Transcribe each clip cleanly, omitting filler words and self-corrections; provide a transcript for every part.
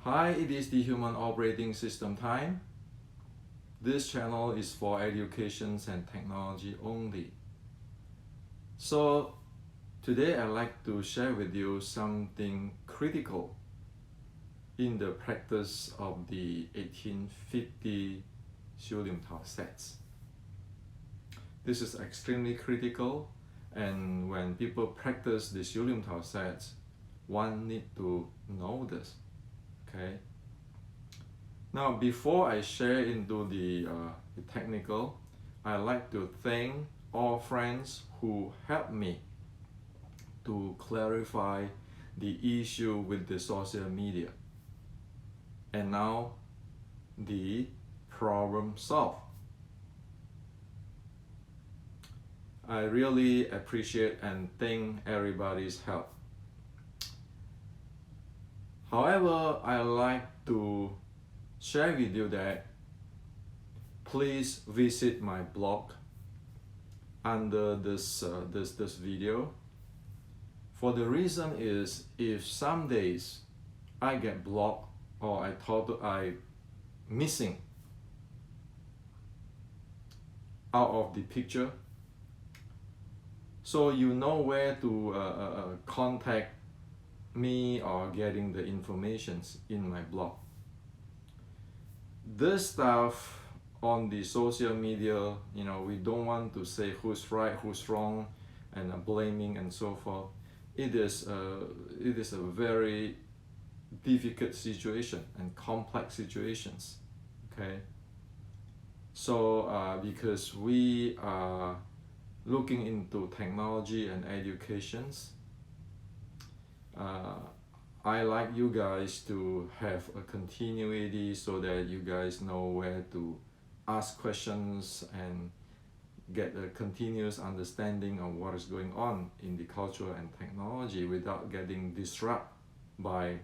Hi, it is the Human Operating System time. This channel is for education and technology only. So today I'd like to share with you something critical in the practice of the 1850 Tao sets. This is extremely critical, and when people practice the Tao sets, one need to know this. Okay. Now, before I share into the technical, I like to thank all friends who helped me to clarify the issue with the social media. And now, the problem solved. I really appreciate and thank everybody's help. However, I like to share with you that please visit my blog under this video. For the reason is, if some days I get blocked or I missing out of the picture, so you know where to contact me or getting the informations in my blog. This stuff on the social media, we don't want to say who's right, who's wrong, and blaming and so forth. It is a very difficult situation and complex situations. Okay. So because we are looking into technology and educations, I like you guys to have a continuity so that you guys know where to ask questions and get a continuous understanding of what is going on in the culture and technology without getting disrupted by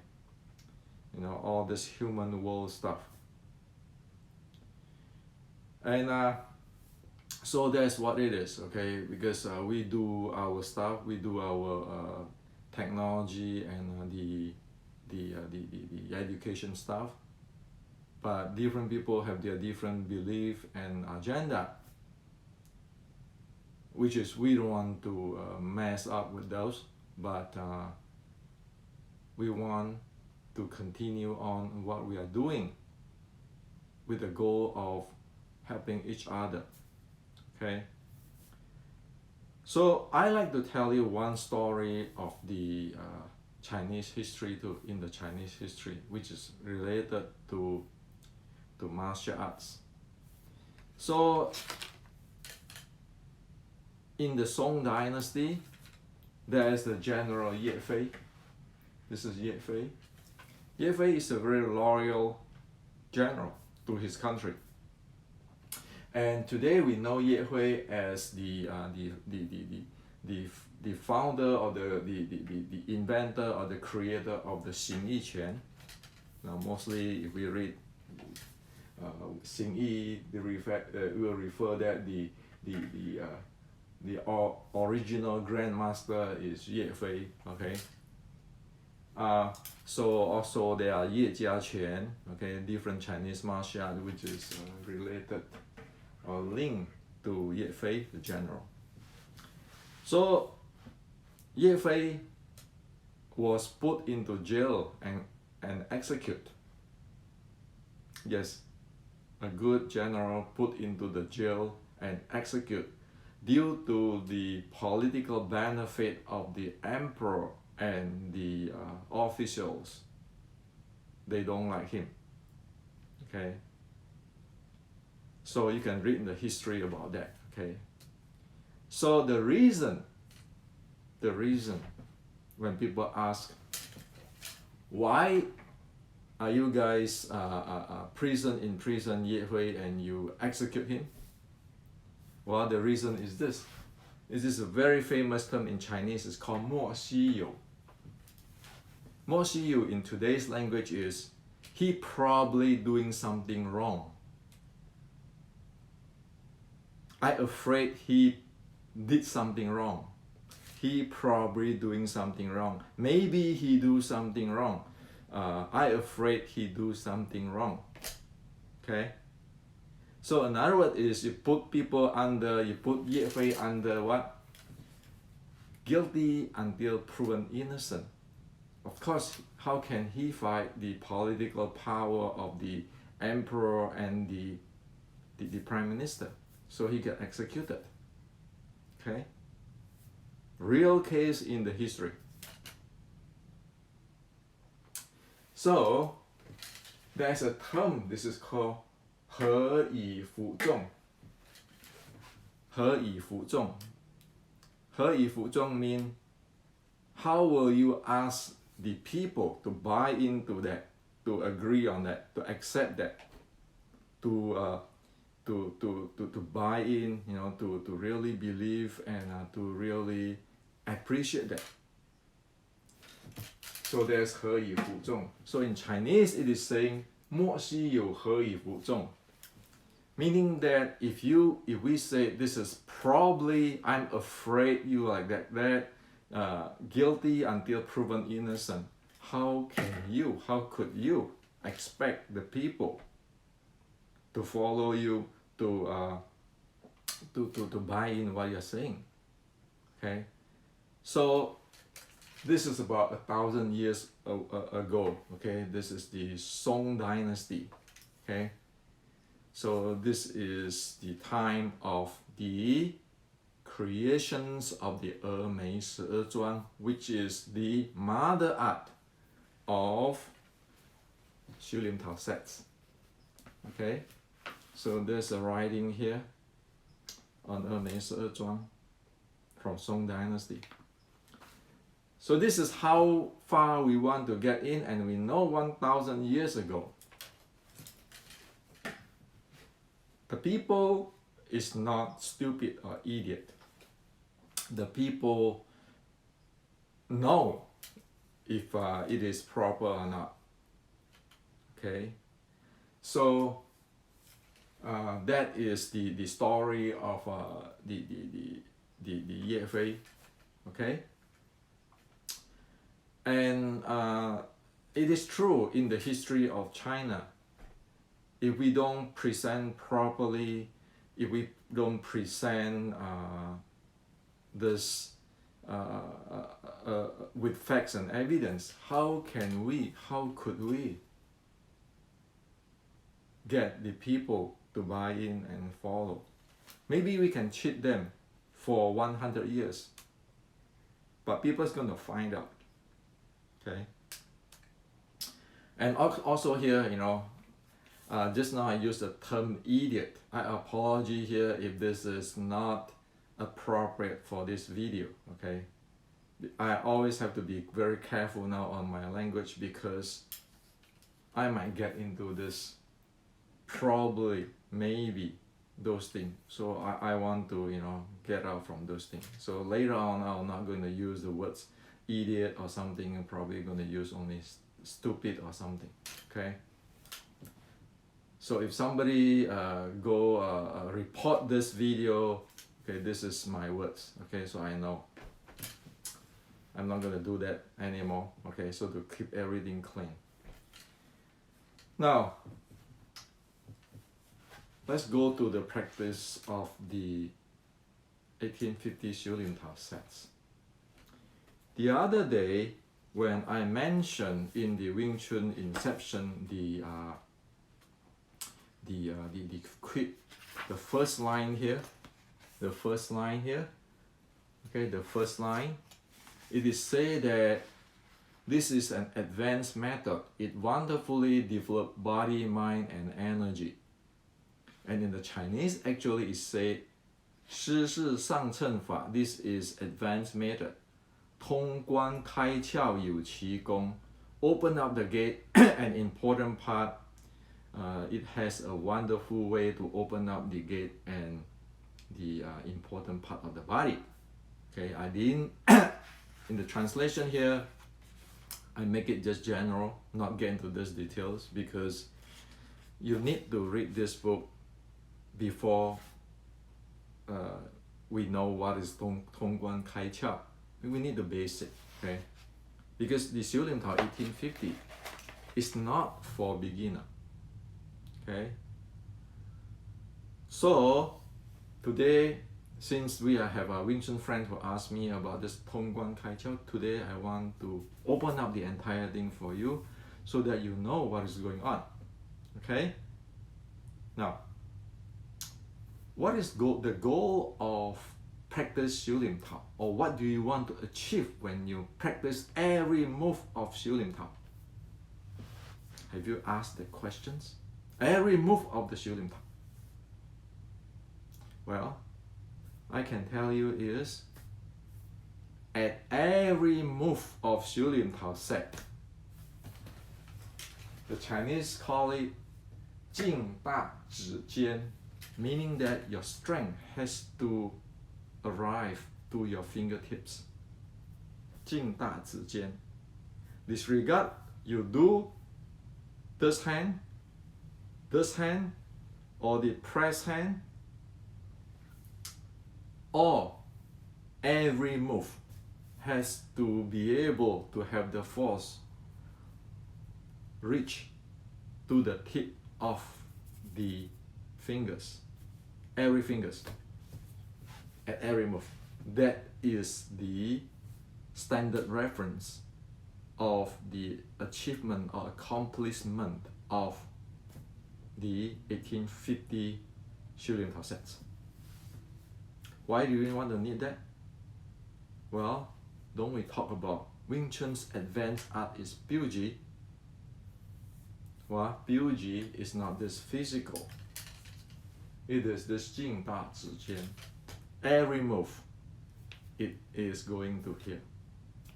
all this human world stuff. And so that's what it is, okay? Because we do our stuff, we do our technology and the education stuff, but different people have their different belief and agenda, which is we don't want to mess up with those, but we want to continue on what we are doing with the goal of helping each other. Okay. So I like to tell you one story of the Chinese history in the Chinese history, which is related to martial arts. So in the Song Dynasty, there is the general Ye Fei. This is Ye Fei. Ye Fei is a very loyal general to his country. And today we know Ye Hui as the founder or the inventor or the creator of the Xing Yi Quan. Now, mostly if we read Xing Yi, we will refer that the original grandmaster is Ye Fei. Okay. So also there are Ye Jia Quan. Okay, different Chinese martial art which is related or linked to Ye Fei, the general. So Ye Fei was put into jail and executed. Yes, a good general put into the jail and executed due to the political benefit of the emperor and the officials. They don't like him. Okay. So you can read in the history about that. Okay. So the reason when people ask, why are you guys in prison Ye Hui and you execute him? Well, the reason is this. This is a very famous term in Chinese. It's called Mo Xi You. Mo Xi You in today's language is, he probably doing something wrong. I'm afraid he did something wrong. He probably doing something wrong. Maybe he do something wrong. I afraid he do something wrong. Okay. So another word is you put Ye Fei under what? Guilty until proven innocent. Of course, how can he fight the political power of the emperor and the prime minister? So he got executed. Okay. Real case in the history. So there's a term, this is called 何以服众. 何以服众. 何以服众 mean how will you ask the people to buy into that, to agree on that, to accept that, to buy in, you know, to really believe and to really appreciate that. So there's 何以服众. So in Chinese it is saying 莫须有何以服众. Meaning that if we say this is probably, I'm afraid you like that, guilty until proven innocent, how could you expect the people to follow you, to buy in what you're saying? Okay, so this is about 1,000 years ago. Okay, this is the Song Dynasty. Okay. So this is the time of the creations of the 峨眉十二庄, which is the mother art of 修炼陶 sets. Okay, so there's a writing here on 峨眉十二庄 from Song Dynasty. So this is how far we want to get in, and we know 1,000 years ago the people is not stupid or idiot. The people know if it is proper or not. Okay, so that is the story of the Ye Fei. Okay, and it is true in the history of China. If we don't present properly, if we don't present this with facts and evidence, how could we get the people to buy in and follow? Maybe we can cheat them for 100 years, but people's gonna find out. Okay. And also here, you know, just now I used the term idiot. I apologize here if this is not appropriate for this video. Okay, I always have to be very careful now on my language because I might get into this, probably, maybe, those things. So I want to, you know, get out from those things. So later on I'm not going to use the words idiot or something. I'm probably going to use only stupid or something. Okay. So if somebody report this video, okay, this is my words. Okay, so I know I'm not gonna do that anymore. Okay, so to keep everything clean. Now let's go to the practice of the 1850 修炼陶 sets. The other day when I mentioned in the Wing Chun Inception the first line here, okay, the first line, it is said that this is an advanced method. It wonderfully develops body, mind, and energy. And in the Chinese, actually, it said 师事上乘法. This is advanced method. 通关开窍有其功. Open up the gate, an important part. It has a wonderful way to open up the gate and the important part of the body. Okay, I didn't in the translation here, I make it just general, not get into these details, because you need to read this book before we know what is 通关开窍. We need the basic, okay? Because the 修炼陶 1850, is not for beginner. Okay. So today, since we have a Wing Chun friend who asked me about this 通关开窍, today I want to open up the entire thing for you so that you know what is going on. Okay? Now, what is the goal of practice 修炼套, or what do you want to achieve when you practice every move of 修炼套? Have you asked the questions? Every move of the 修炼套. Well, I can tell you is at every move of 修炼套 set, the Chinese call it 劲大指尖, meaning that your strength has to arrive to your fingertips. 劲大指尖. Disregard, you do this hand, or the press hand, or every move has to be able to have the force reach to the tip of the fingers, every fingers, at every move. That is the standard reference of the achievement or accomplishment of the 1850 修炼套 sets. Why do you want to need that? Well, don't we talk about Wing Chun's advanced art is 标击? Well, 标击 is not this physical. It is this 劲大指尖. Every move, it is going to here.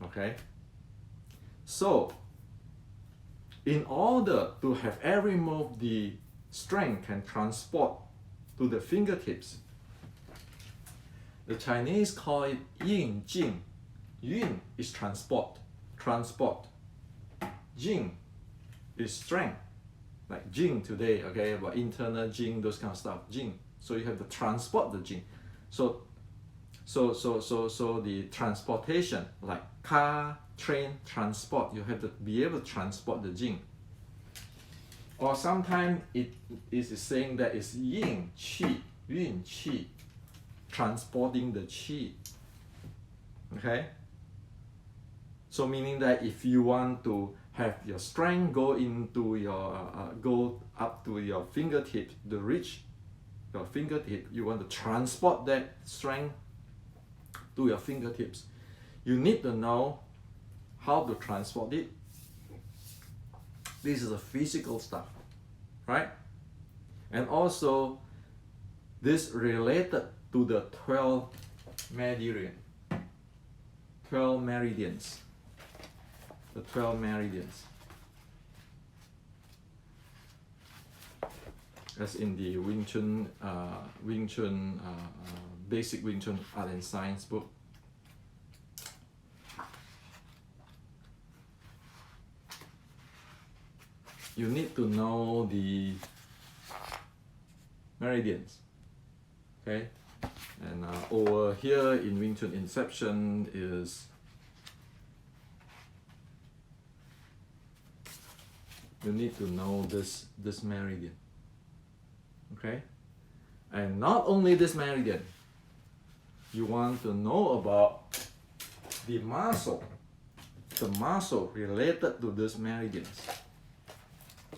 Okay? So, in order to have every move the strength can transport to the fingertips, the Chinese call it yin jing. Yin is transport. Jing is strength. Like jing today, okay, about internal jing, those kind of stuff. Jing. So you have to transport the jing. So the transportation, like car, train, transport, you have to be able to transport the jing. Or sometimes it is saying that it's yin qi, yun qi, transporting the qi. Okay? So meaning that if you want to have your strength go into your go up to your fingertip, to reach your fingertip, you want to transport that strength to your fingertips. You need to know how to transport it. This is the physical stuff, right? And also, this related to the 12 meridians. The 12 meridians. As in the Wing Chun, Basic Wing Chun Art and Science book. You need to know the meridians, okay? And over here in Wing Chun Inception is you need to know this meridian, okay? And not only this meridian, you want to know about the muscle related to these meridians.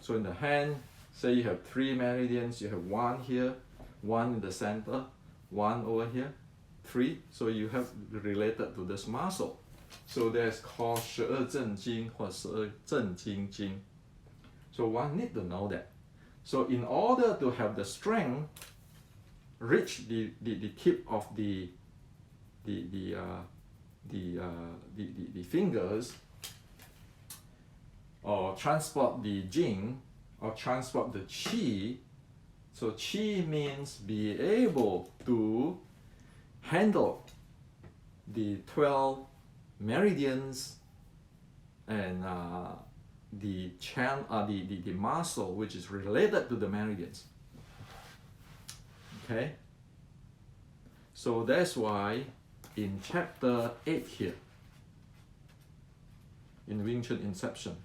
So in the hand, say you have 3 meridians, you have 1 here, 1 in the center, 1 over here, 3. So you have related to this muscle. So that's called 十二正经 or 十二正经经. So one need to know that. So in order to have the strength reach the tip of the fingers, or transport the jing, or transport the qi. So qi means be able to handle the 12 meridians and the muscle which is related to the meridians. Okay? So that's why in chapter 8 here, in Wing Chun Inception,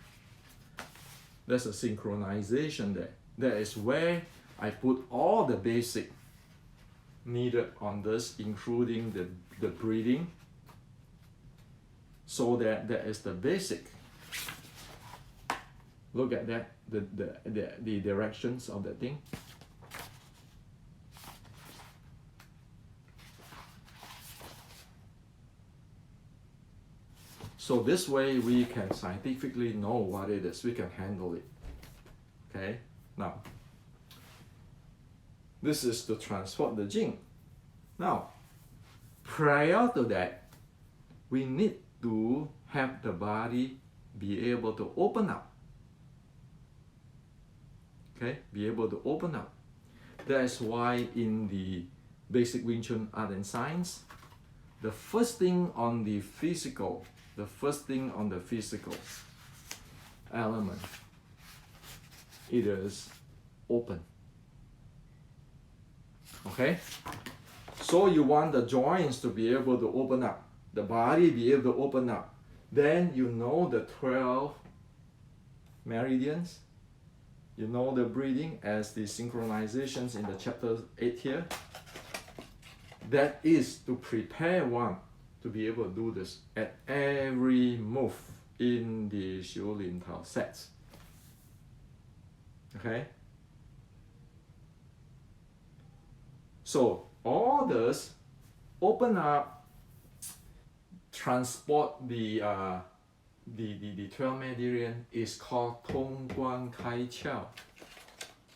There's a synchronization there. That is where I put all the basic needed on this, including the breathing, so that is the basic. Look at that, the directions of the thing. So this way we can scientifically know what it is, we can handle it. Okay, now this is to transport the jing. Now, prior to that, we need to have the body be able to open up. Okay, be able to open up. That's why in the basic Wing Chun art and science, the first thing on the physical element, it is open. Okay, so you want the joints to be able to open up, the body be able to open up. Then you know the 12 meridians, you know the breathing as the synchronizations in the chapter 8 here. That is to prepare one to be able to do this at every move in the Xiu Lin Tao sets. Okay? So all this open up, transport the 12 meridian is called Tong Guan Kai Qiao.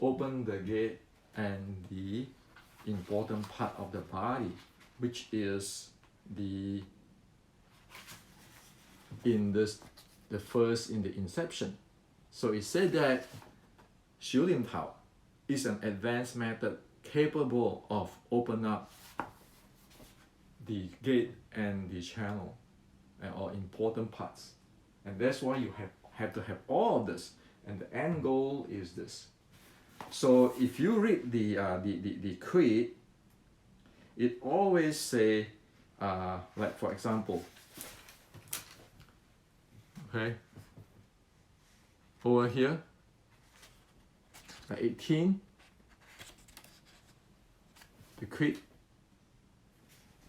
Open the gate and the important part of the body, which is the first in the inception. So it said that Xiu Lin Tao is an advanced method capable of open up the gate and the channel and all important parts. And that's why you have to have all of this. And the end goal is this. So if you read the creed, it always say, like for example, okay, over here, 18, the creed.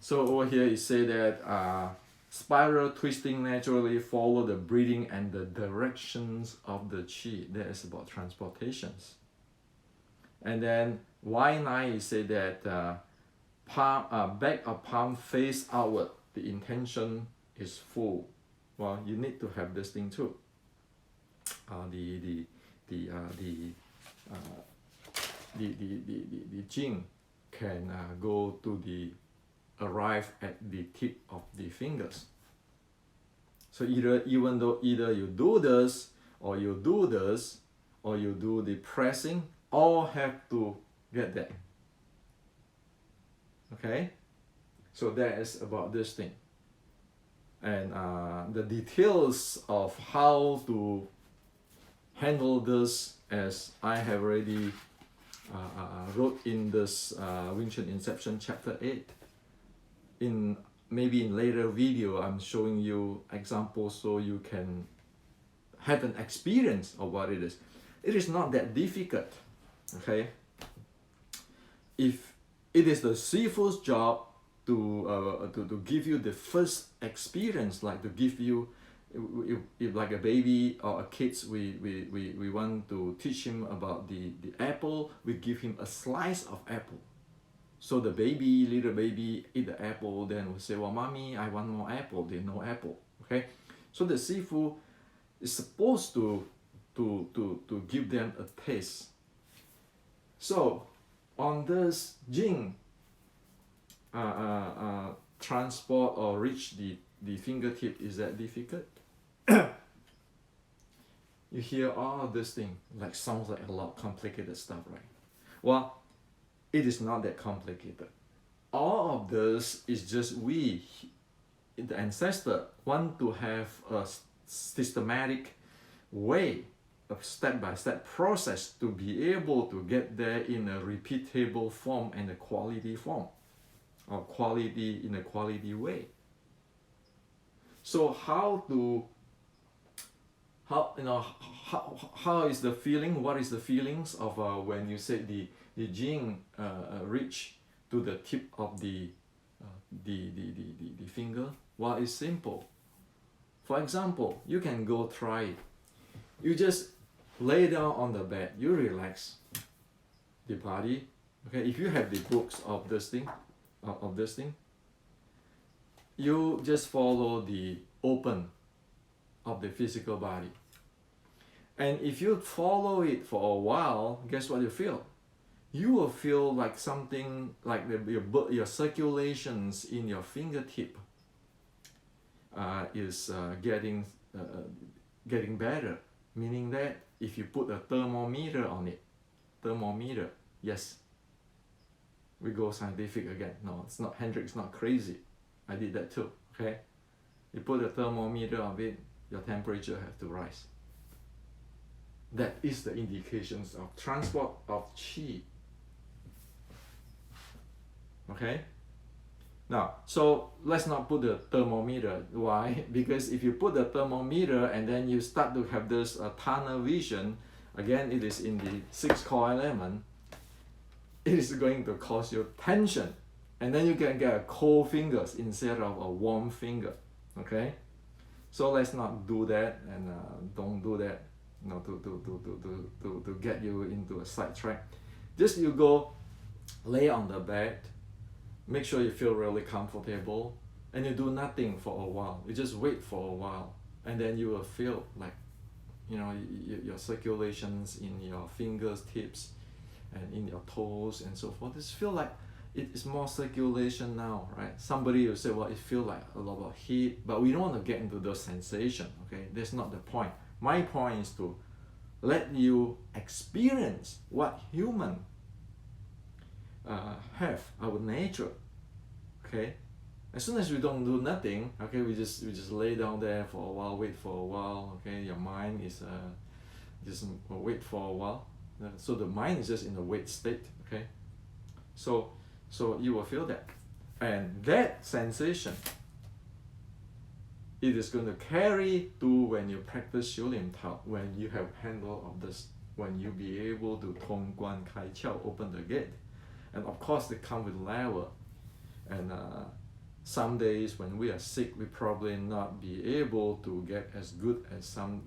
So over here it say that spiral twisting naturally follow the breathing and the directions of the qi. That is about transportations. And then Y9 is say that back of palm face outward. The intention is full. Well, you need to have this thing too. The jing can go to arrive at the tip of the fingers. So either you do this or you do this or you do the pressing, all have to get that. Okay, so that is about this thing. And the details of how to handle this, as I have already wrote in this Wing Chun Inception chapter 8. Maybe in later video I'm showing you examples so you can have an experience of what it is. It is not that difficult. Okay, if it is the Sifu's job to give you the first experience, like to give you, if like a baby or a kids, we want to teach him about the apple, we give him a slice of apple. So the little baby eat the apple, then will say, well, mommy, I want more apple. They know apple. Okay, so the Sifu is supposed to give them a taste. So on this jing, transport or reach the fingertip, is that difficult? You hear all this thing, like sounds like a lot complicated stuff, right? Well, it is not that complicated. All of this is just we, the ancestor, want to have a systematic way, a step-by-step process to be able to get there in a repeatable form and a quality form, or quality in a quality way. So how how is the feeling? What is the feelings of when you say the jing reach to the tip of the finger? Well, it's simple. For example, you can go try it. You just lay down on the bed, you relax the body. Okay, if you have the books of this thing, you just follow the open of the physical body. And if you follow it for a while, guess what you feel? You will feel like something like your circulations in your fingertip is getting better. Meaning that if you put a thermometer on it, yes, we go scientific again. No, it's not, Hendrik's not crazy. I did that too, okay? You put a thermometer on it, your temperature has to rise. That is the indications of transport of qi. Okay? Now, so let's not put the thermometer. Why? Because if you put the thermometer and then you start to have this tunnel vision, again, it is in the 6 core element, it is going to cause you tension. And then you can get a cold fingers instead of a warm finger. Okay? So let's not do that, and don't do that, you know, to get you into a sidetrack. Just you go lay on the bed, make sure you feel really comfortable, and you do nothing for a while. You just wait for a while, and then you will feel like, you know, your circulations in your fingers tips and in your toes and so forth. Just feel like it is more circulation now, right? Somebody will say, well, it feels like a lot of heat, but we don't want to get into those sensations, okay? That's not the point. My point is to let you experience what human have, our nature, okay? As soon as we don't do nothing, okay, we just lay down there for a while, wait for a while, okay? Your mind is just wait for a while. So the mind is just in a wait state, okay? So you will feel that, and that sensation, it is going to carry to when you practice 修炼套, when you have handle of this, when you be able to 通关开窍, open the gate. And of course, they come with level. And some days when we are sick, we probably not be able to get as good as some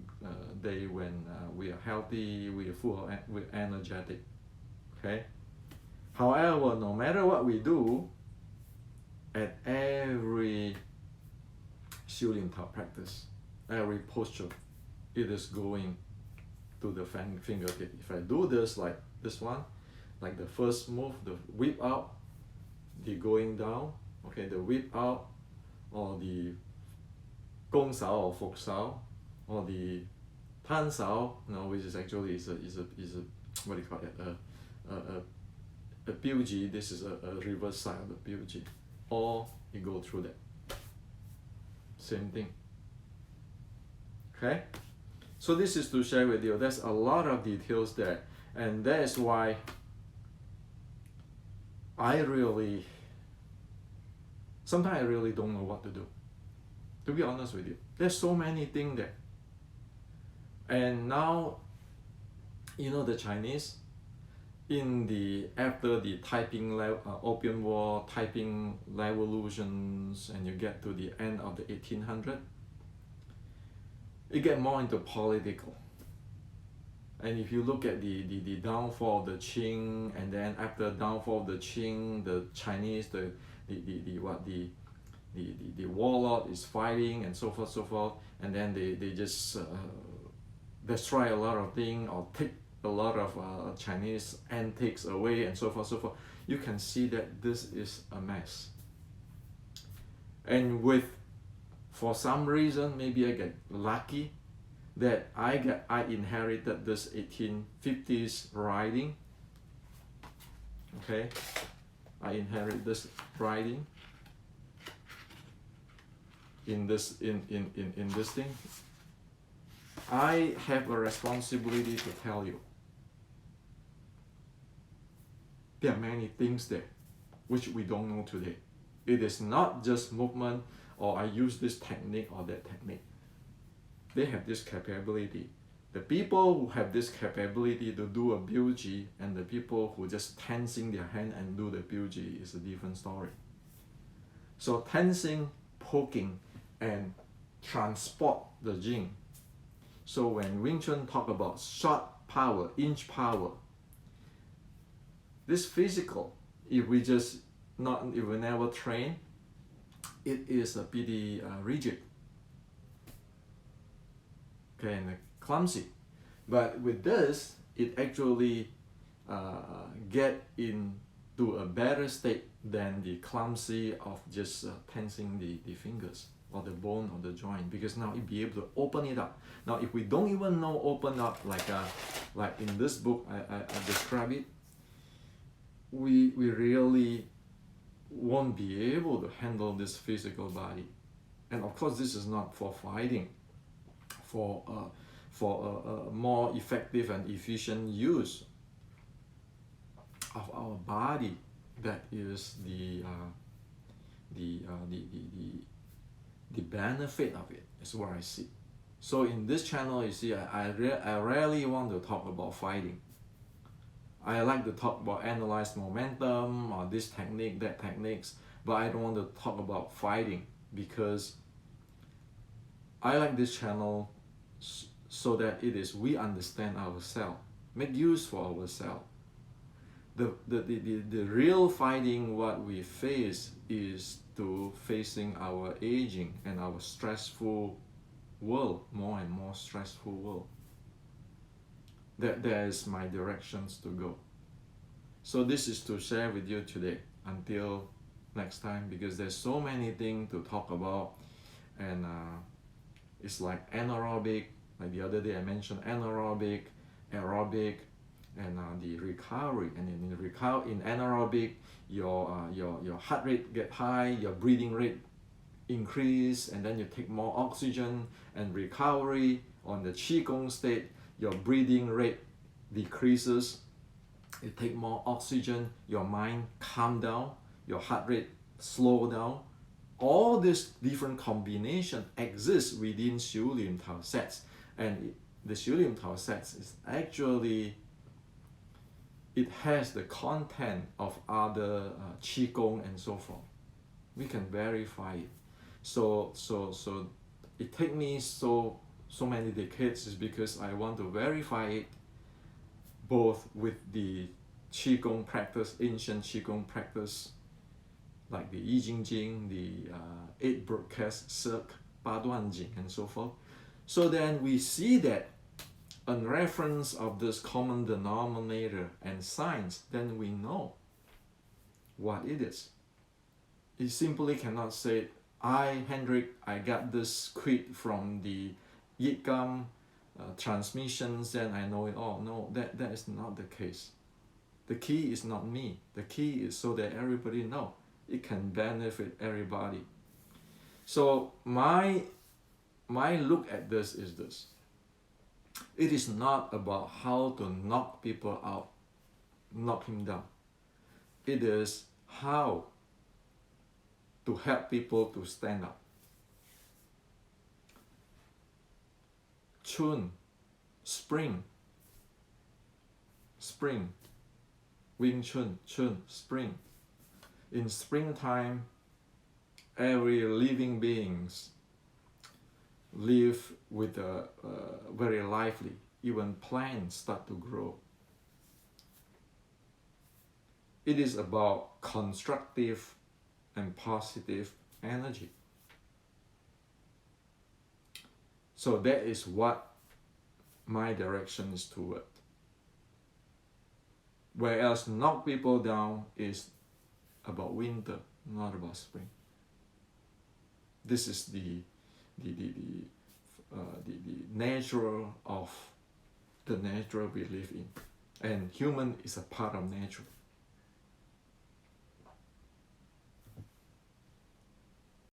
day when we are healthy, we are full of, we're energetic. Okay. However, no matter what we do, at every 修炼套 practice, every posture, it is going to the fingertip. If I do this like this one, like the first move, the whip out, the going down, okay, the whip out, or the 弓勺 or 佛勺, or the 摊勺, no, which is actually is a what do you call it? A Biuji, this is a reverse side of the Biuji. Or you go through that. Same thing. Okay? So this is to share with you. There's a lot of details there. And that is why sometimes I really don't know what to do. To be honest with you. There's so many things there. And now, you know, the Chinese, after the Opium War, typing revolutions, and you get to the end of the 1800s, it get more into political. And if you look at the downfall of the Qing, and then after the downfall of the Qing, the Chinese, the warlord is fighting and so forth, and then they just destroy a lot of things or take a lot of Chinese antiques away and so forth. You can see that this is a mess. And for some reason, maybe I get lucky that I inherited this 1850s writing. Okay, I inherit this writing in this thing. I have a responsibility to tell you. There are many things there which we don't know today. It is not just movement or I use this technique or that technique. They have this capability The people who have this capability to do a BUG and the people who just tensing their hand and do the BUG is a different story. So tensing, poking, and transport the jing. So when Wing Chun talk about shot power, inch power, this physical, if we never train, it is a pretty rigid, okay, and clumsy. But with this, it actually get into a better state than the clumsy of just tensing the fingers or the bone or the joint, because now it be able to open it up. Now if we don't even know open up, like in this book I describe it, we really won't be able to handle this physical body. And of course this is not for fighting, for a more effective and efficient use of our body. That is the benefit of it, is what I see. So in this channel, you see, I rarely want to talk about fighting. I like to talk about analyze momentum or this technique, that techniques, but I don't want to talk about fighting, because I like this channel so that we understand ourselves, make use for ourselves. The real fighting what we face is to facing our aging and our stressful world, more and more stressful world. That is my directions to go. So this is to share with you today. Until next time, because there's so many things to talk about, and it's like anaerobic, like the other day I mentioned anaerobic, aerobic, and the recovery. And in anaerobic, your heart rate get high, your breathing rate increase, and then you take more oxygen. And recovery on the qigong state, your breathing rate decreases, you take more oxygen, your mind calm down, your heart rate slow down. All these different combination exists within Xiu Lim Tao sets, and the Xiu Lim Tao sets is actually, it has the content of other qigong and so forth. We can verify it. So it take me so many decades, is because I want to verify it both with the qigong practice, ancient qigong practice, like the I Ching Jing, the 8 broadcast circ, 八段锦, and so forth. So then we see that in reference of this common denominator and science, then we know what it is. You simply cannot say, Hendrik, I got this quid from the Yitgam transmissions, then I know it all. No, that is not the case. The key is not me. The key is so that everybody know. It can benefit everybody. So my look at this is this. It is not about how to knock people out, knock him down. It is how to help people to stand up. Chun, spring, Wing Chun, spring. In springtime, every living beings live with very lively. Even plants start to grow. It is about constructive and positive energy. So that is what my direction is toward. Whereas knock people down is about winter, not about spring. This is the natural of the nature we live in, and human is a part of nature.